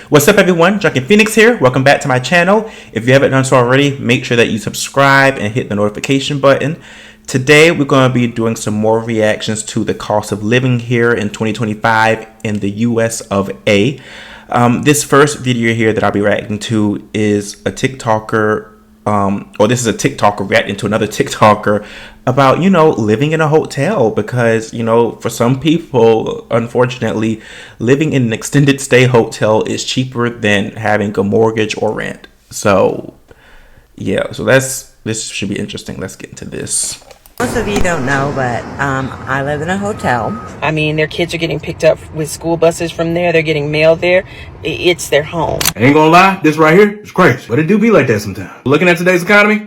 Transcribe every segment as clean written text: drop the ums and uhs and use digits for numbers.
What's up, everyone? Drunken Phoenix here. Welcome back to my channel. If you haven't done so already, make sure that you subscribe and hit the notification button. Today, we're going to be doing some more reactions to the cost of living here in 2025 in the US of A. This first video here that I'll be reacting to is a TikToker, or this is a TikToker reacting to another TikToker about, living in a hotel because, for some people, unfortunately, living in an extended stay hotel is cheaper than having a mortgage or rent. So, yeah, so this should be interesting. Let's get into this. Most of you don't know, but I live in a hotel. I mean, their kids are getting picked up with school buses from there. They're getting mail there. It's their home. I ain't gonna lie, this right here is crazy, but it do be like that sometimes. Looking at today's economy,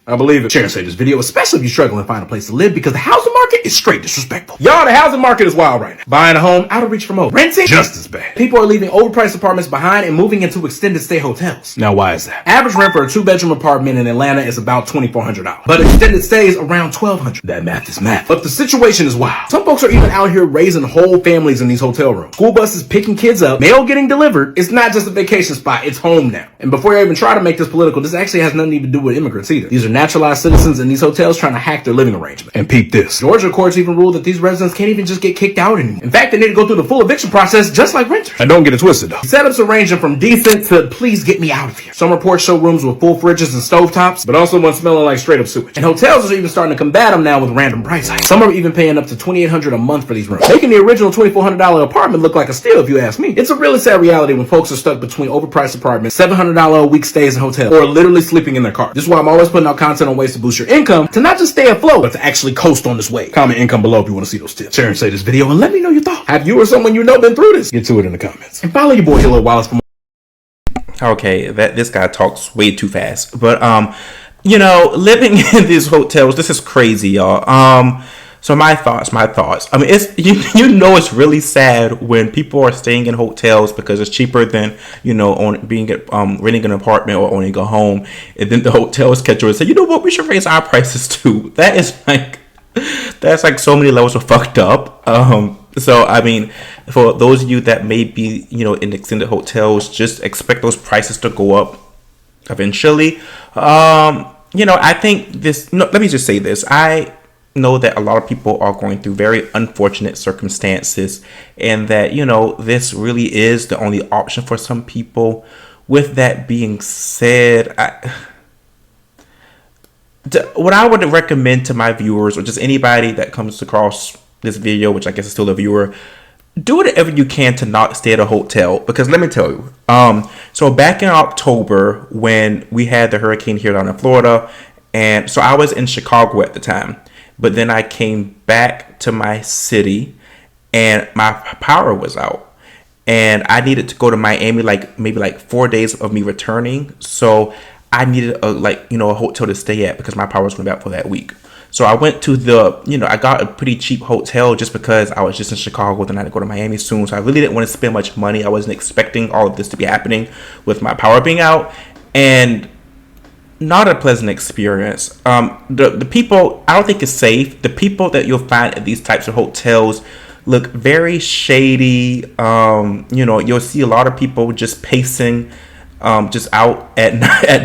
I believe it. Share and save this video, especially if you're struggling to find a place to live, because the housing market is straight disrespectful. Y'all, the housing market is wild right now. Buying a home, out of reach from home. Renting, just as bad. People are leaving overpriced apartments behind and moving into extended stay hotels. Now, why is that? Average rent for a 2-bedroom apartment in Atlanta is about $2,400, but extended stay is around $1,200. That math is math. But the situation is wild. Some folks are even out here raising whole families in these hotel rooms. School buses picking kids up, mail getting delivered. It's not just a vacation spot, it's home now. And before I even try to make this political, this actually has nothing to even do with immigrants either. These are naturalized citizens in these hotels trying to hack their living arrangement. And peep this. Georgia courts even ruled that these residents can't even just get kicked out anymore. In fact, they need to go through the full eviction process just like renters. And don't get it twisted though. Setups are ranging from decent to please get me out of here. Some reports show rooms with full fridges and stovetops, but also one smelling like straight up sewage. And hotels are even starting to combat them now with random price hikes. Some are even paying up to $2,800 a month for these rooms, making the original $2,400 apartment look like a steal if you ask me. It's a really sad reality when folks are stuck between overpriced apartments, $700 a week stays in hotels, or literally sleeping in their car. This is why I'm always putting out content on ways to boost your income, to not just stay afloat, but to actually coast on this wave. Comment income below if you want to see those tips. Share and say this video and let me know your thoughts. Have you or someone you know been through this? Get to it in the comments. And follow your boy Hilo Wallace for more. Okay, this guy talks way too fast. But living in these hotels, this is crazy, y'all. So my thoughts. I mean, it's it's really sad when people are staying in hotels because it's cheaper than renting an apartment or owning a home, and then the hotels catch you and say, you know what, we should raise our prices too. That's like so many levels of fucked up. So I mean, for those of you that may be in extended hotels, just expect those prices to go up eventually. I think this. No, let me just say this. I know that a lot of people are going through very unfortunate circumstances, and that this really is the only option for some people. With that being said, what I would recommend to my viewers, or just anybody that comes across this video, which I guess is still a viewer, do whatever you can to not stay at a hotel. Because let me tell you, so back in October when we had the hurricane here down in Florida, and so I was in Chicago at the time, but then I came back to my city and my power was out, and I needed to go to Miami maybe 4 days of me returning. So I needed a hotel to stay at because my power was going to be out for that week. So I went to I got a pretty cheap hotel just because I was just in Chicago, then I had to go to Miami soon. So I really didn't want to spend much money. I wasn't expecting all of this to be happening with my power being out, and not a pleasant experience. The people, I don't think it's safe. The people that you'll find at these types of hotels look very shady. You'll see a lot of people just pacing just out at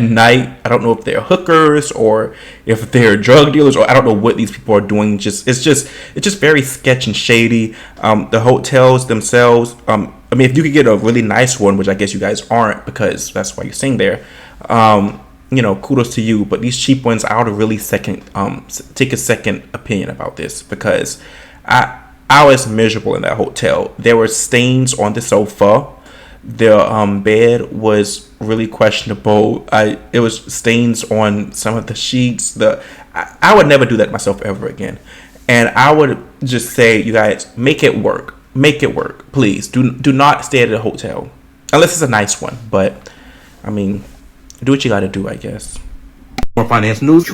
night. I don't know if they're hookers or if they're drug dealers, or I don't know what these people are doing. It's just very sketch and shady. The hotels themselves, I mean, if you could get a really nice one, which I guess you guys aren't because that's why you're staying there, kudos to you. But these cheap ones, I would really take a second opinion about this, because I was miserable in that hotel. There were stains on the sofa. The bed was really questionable. It was stains on some of the sheets. I would never do that myself ever again. And I would just say, you guys, make it work. Make it work, please. Do not stay at a hotel unless it's a nice one. But I mean, do what you got to do, I guess. More finance news.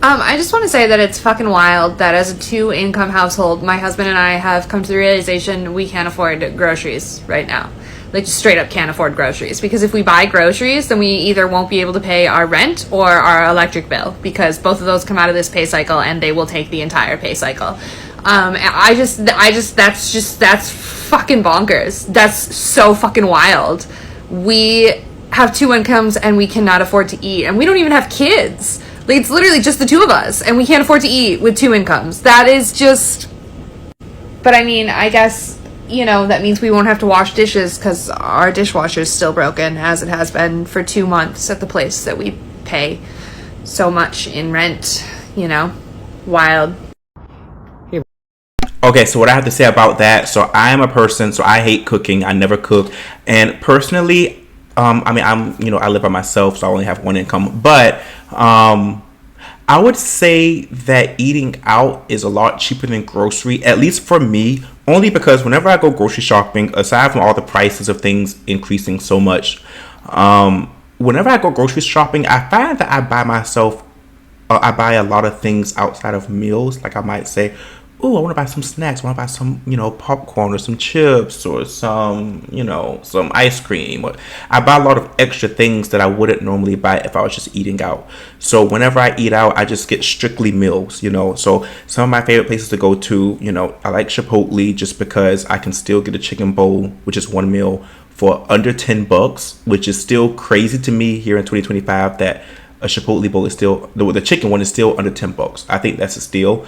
I just want to say that it's fucking wild that as a 2-income household, my husband and I have come to the realization we can't afford groceries right now. Like, just straight up can't afford groceries, because if we buy groceries, then we either won't be able to pay our rent or our electric bill, because both of those come out of this pay cycle and they will take the entire pay cycle. That's fucking bonkers. That's so fucking wild. We have 2 incomes and we cannot afford to eat, and we don't even have kids. Like, it's literally just the 2 of us, and we can't afford to eat with 2 incomes. That is just... But I mean, I guess, you know, that means we won't have to wash dishes because our dishwasher is still broken, as it has been for 2 months at the place that we pay so much in rent, you know? Wild. Okay, so what I have to say about that, so I am a person, so I hate cooking. I never cook. And personally, I mean, I live by myself, so I only have 1 income. But I would say that eating out is a lot cheaper than grocery, at least for me, only because whenever I go grocery shopping, aside from all the prices of things increasing so much, whenever I go grocery shopping, I find that I buy a lot of things outside of meals. Like I might say, oh, I want to buy some snacks. I want to buy some, popcorn or some chips or some, some ice cream. I buy a lot of extra things that I wouldn't normally buy if I was just eating out. So whenever I eat out, I just get strictly meals, So some of my favorite places to go to, I like Chipotle just because I can still get a chicken bowl, which is 1 meal, for under $10, which is still crazy to me here in 2025 that a Chipotle bowl is still, the chicken one is still under $10. I think that's a steal.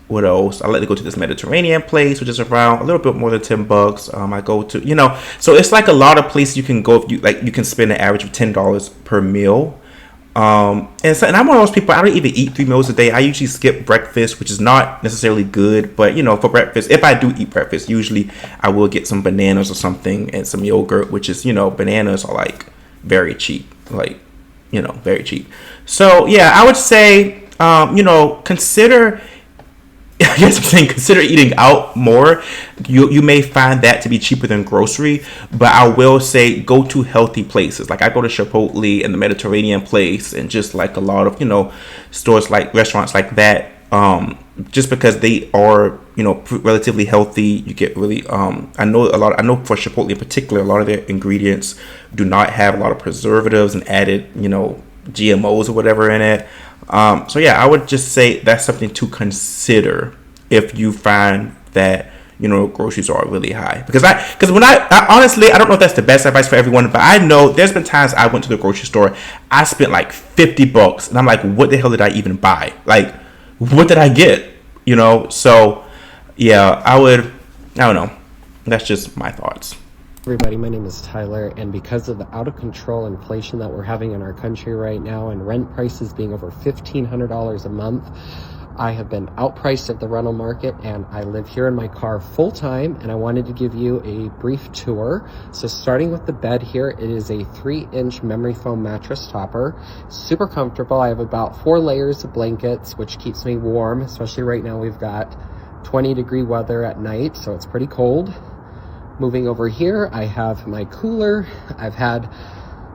What else? I like to go to this Mediterranean place, which is around a little bit more than $10. I go to, so it's like a lot of places you can go if you can spend an average of $10 per meal. And I'm one of those people, I don't even eat 3 meals a day. I usually skip breakfast, which is not necessarily good, but for breakfast, if I do eat breakfast, usually I will get some bananas or something and some yogurt, which is, bananas are like very cheap, very cheap. So yeah, I would say, consider eating out more. You may find that to be cheaper than grocery, but I will say go to healthy places. Like I go to Chipotle and the Mediterranean place and just like a lot of, stores like restaurants like that. Just because they are, relatively healthy, you get really, I know for Chipotle in particular, a lot of their ingredients do not have a lot of preservatives and added, GMOs or whatever in it. So yeah, I would just say that's something to consider if you find that groceries are really high. Because when I honestly, I don't know if that's the best advice for everyone, but I know there's been times I went to the grocery store, I spent like $50, and I'm like, what the hell did I even buy? Like, what did I get? So yeah, I don't know. That's just my thoughts. Everybody, my name is Tyler, and because of the out of control inflation that we're having in our country right now and rent prices being over $1,500 a month, I have been outpriced at the rental market, and I live here in my car full time, and I wanted to give you a brief tour. So starting with the bed here, it is a 3-inch memory foam mattress topper, super comfortable. I have about 4 layers of blankets, which keeps me warm, especially right now we've got 20-degree weather at night, so it's pretty cold. Moving over here, I have my cooler. I've had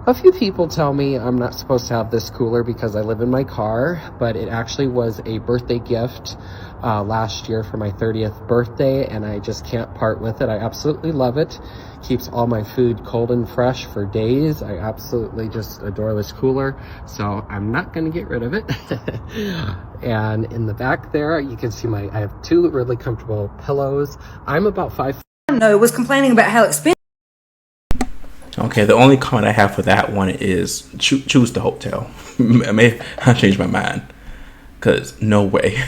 a few people tell me I'm not supposed to have this cooler because I live in my car, but it actually was a birthday gift last year for my 30th birthday, and I just can't part with it. I absolutely love it. Keeps all my food cold and fresh for days. I absolutely just adore this cooler, so I'm not going to get rid of it. And in the back there, you can see I have 2 really comfortable pillows. I'm about 5 No, was complaining about how expensive. Okay, the only comment I have for that one is choose the hotel. I changed my mind, because no way.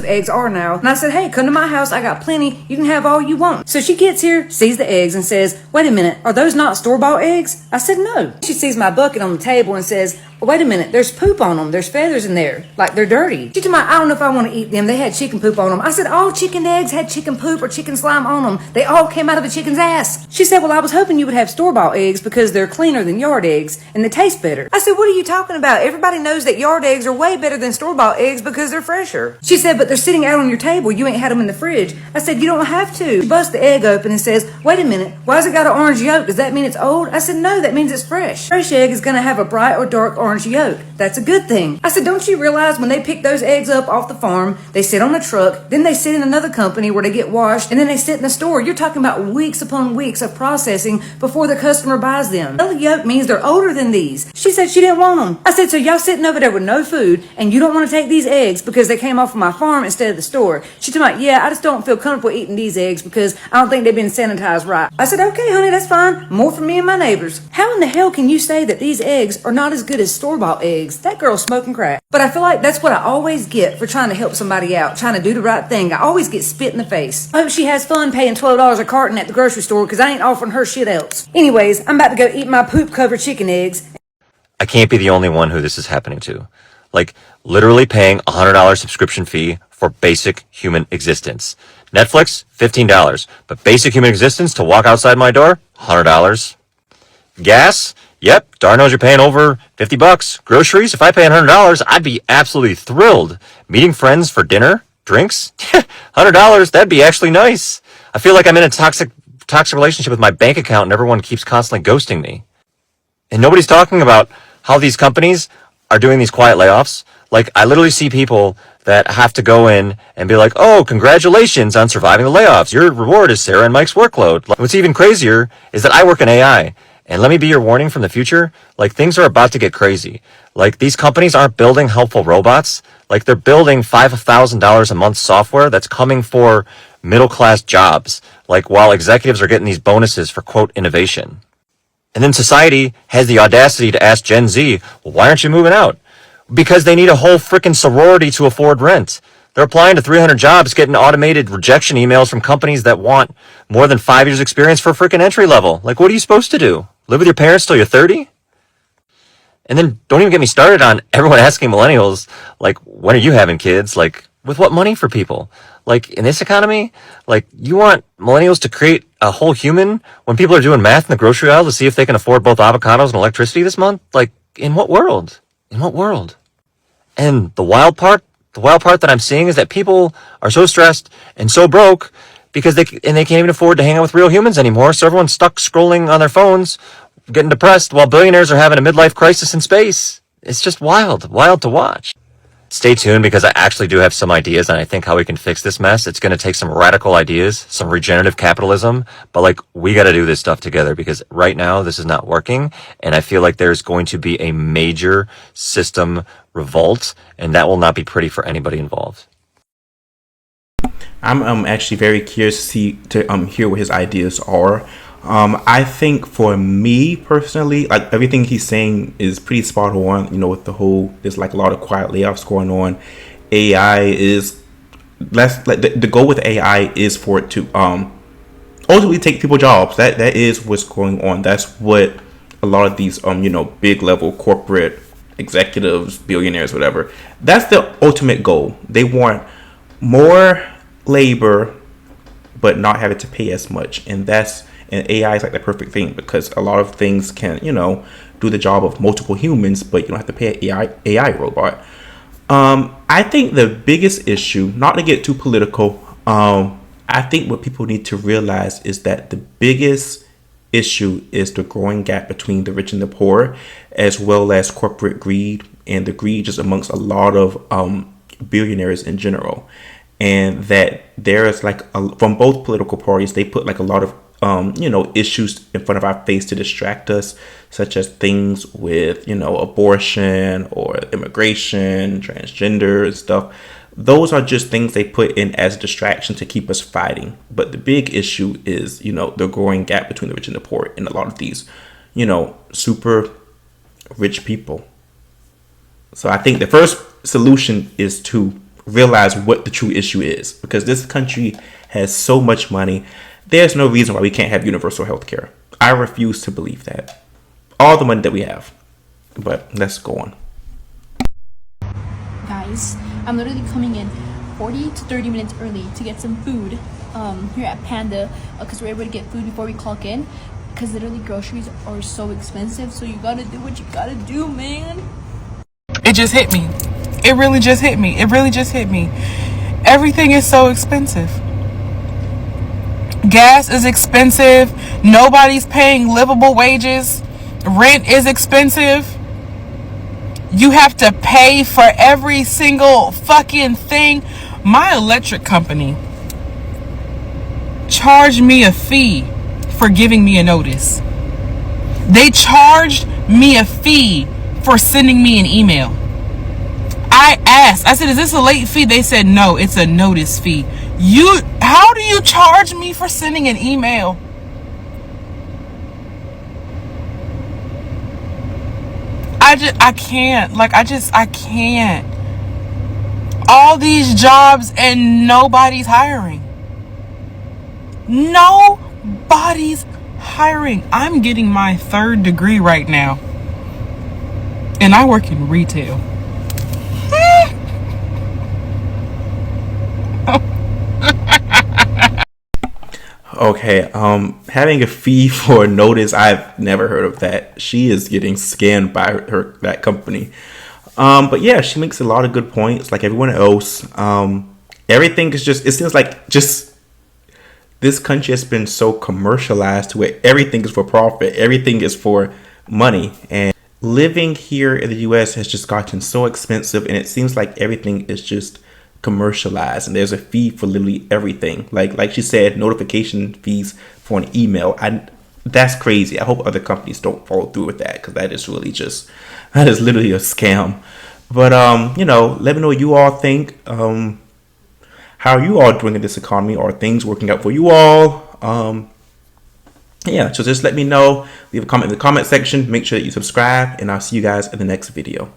Eggs are now. And I said, hey, come to my house. I got plenty. You can have all you want. So she gets here, sees the eggs, and says, wait a minute, are those not store-bought eggs? I said, no. She sees my bucket on the table and says, wait a minute, there's poop on them. There's feathers in there. Like, they're dirty. She told me, I don't know if I want to eat them. They had chicken poop on them. I said, all chicken eggs had chicken poop or chicken slime on them. They all came out of a chicken's ass. She said, well, I was hoping you would have store-bought eggs because they're cleaner than yard eggs and they taste better. I said, what are you talking about? Everybody knows that yard eggs are way better than store-bought eggs because they're fresher. She said, but they're sitting out on your table. You ain't had them in the fridge. I said, you don't have to. She busts the egg open and says, wait a minute, why has it got an orange yolk? Does that mean it's old? I said, no, that means it's fresh. Fresh egg is going to have a bright or dark orange orange yolk. That's a good thing. I said, don't you realize when they pick those eggs up off the farm, they sit on a truck, then they sit in another company where they get washed, and then they sit in the store. You're talking about weeks upon weeks of processing before the customer buys them. Yellow yolk means they're older than these. She said she didn't want them. I said, so y'all sitting over there with no food, and you don't want to take these eggs because they came off of my farm instead of the store. She told me, yeah, I just don't feel comfortable eating these eggs because I don't think they've been sanitized right. I said, okay, honey, that's fine. More for me and my neighbors. How in the hell can you say that these eggs are not as good as store-bought eggs? That girl's smoking crack. But I feel like that's what I always get for trying to help somebody out, trying to do the right thing. I always get spit in the face. I hope she has fun paying $12 a carton at the grocery store because I ain't offering her shit else. Anyways, I'm about to go eat my poop-covered chicken eggs. I can't be the only one who this is happening to. Like, literally paying $100 subscription fee for basic human existence. Netflix, $15. But basic human existence to walk outside my door, $100. Gas? Yep, darn knows you're paying over $50. Groceries? If I pay $100, I'd be absolutely thrilled. Meeting friends for dinner? Drinks? $100, that'd be actually nice. I feel like I'm in a toxic relationship with my bank account and everyone keeps constantly ghosting me. And nobody's talking about how these companies are doing these quiet layoffs. Like, I literally see people that have to go in and be like, oh, congratulations on surviving the layoffs. Your reward is Sarah and Mike's workload. What's even crazier is that I work in AI. And let me be your warning from the future. Like, things are about to get crazy. Like, these companies aren't building helpful robots. Like, they're building $5,000 a month software that's coming for middle-class jobs. Like, while executives are getting these bonuses for, quote, innovation. And then society has the audacity to ask Gen Z, well, why aren't you moving out? Because they need a whole frickin' sorority to afford rent. They're applying to 300 jobs, getting automated rejection emails from companies that want more than 5 years experience for frickin' entry level. Like, what are you supposed to do? Live with your parents till you're 30? And then don't even get me started on everyone asking millennials, like, when are you having kids? Like, with what money for people? Like, in this economy, like, you want millennials to create a whole human when people are doing math in the grocery aisle to see if they can afford both avocados and electricity this month? Like, in what world? In what world? And the wild part that I'm seeing is that people are so stressed and so broke because they can't even afford to hang out with real humans anymore. So everyone's stuck scrolling on their phones, getting depressed, while billionaires are having a midlife crisis in space. It's just wild to watch. Stay tuned because I actually do have some ideas and I think how we can fix this mess. It's going to take some radical ideas, some regenerative capitalism, but like, we got to do this stuff together because right now this is not working. And I feel like there's going to be a major system revolt and that will not be pretty for anybody involved. I'm actually very curious to hear what his ideas are. I think for me personally, like, everything he's saying is pretty spot on. You know, with the whole, there's like a lot of quiet layoffs going on. AI is less like the goal with AI is for it to ultimately take people's jobs. That is what's going on. That's what a lot of these big level corporate executives, billionaires, whatever. That's the ultimate goal. They want more labor, but not having to pay as much, and AI is like the perfect thing because a lot of things can, do the job of multiple humans, but you don't have to pay an AI robot. I think the biggest issue, not to get too political, I think what people need to realize is that the biggest issue is the growing gap between the rich and the poor, as well as corporate greed and the greed just amongst a lot of billionaires in general. And that there is from both political parties, they put like a lot of issues in front of our face to distract us, such as things with, abortion or immigration, transgender and stuff. Those are just things they put in as distraction to keep us fighting. But the big issue is, the growing gap between the rich and the poor in a lot of these, super rich people. So I think the first solution is to realize what the true issue is, because this country has so much money. There's no reason why we can't have universal health care. I refuse to believe that. All the money that we have. But let's go on. Guys, I'm literally coming in 40 to 30 minutes early to get some food here at Panda because we're able to get food before we clock in because literally groceries are so expensive, so you gotta do what you gotta do, man. It just hit me. It really just hit me. It really just hit me. Everything is so expensive. Gas is expensive. Nobody's paying livable wages. Rent is expensive. You have to pay for every single fucking thing. My electric company charged me a fee for giving me a notice. They charged me a fee for sending me an email. I asked, I said, is this a late fee? They said, no, it's a notice fee. How do you charge me for sending an email? I can't. I can't. All these jobs and nobody's hiring. Nobody's hiring. I'm getting my 3rd degree right now. And I work in retail. Okay, having a fee for a notice, I've never heard of that. She is getting scammed by that company. But yeah, she makes a lot of good points, like everyone else. Everything is it seems like this country has been so commercialized to where everything is for profit, everything is for money, and living here in the US has just gotten so expensive, and it seems like everything is just commercialized, and there's a fee for literally everything. Like she said, notification fees for an email. That's crazy. I hope other companies don't follow through with that, because that is literally a scam. But let me know what you all think. How are you all doing in this economy? Are things working out for you all? Yeah, so just let me know. Leave a comment in the comment section. Make sure that you subscribe, and I'll see you guys in the next video.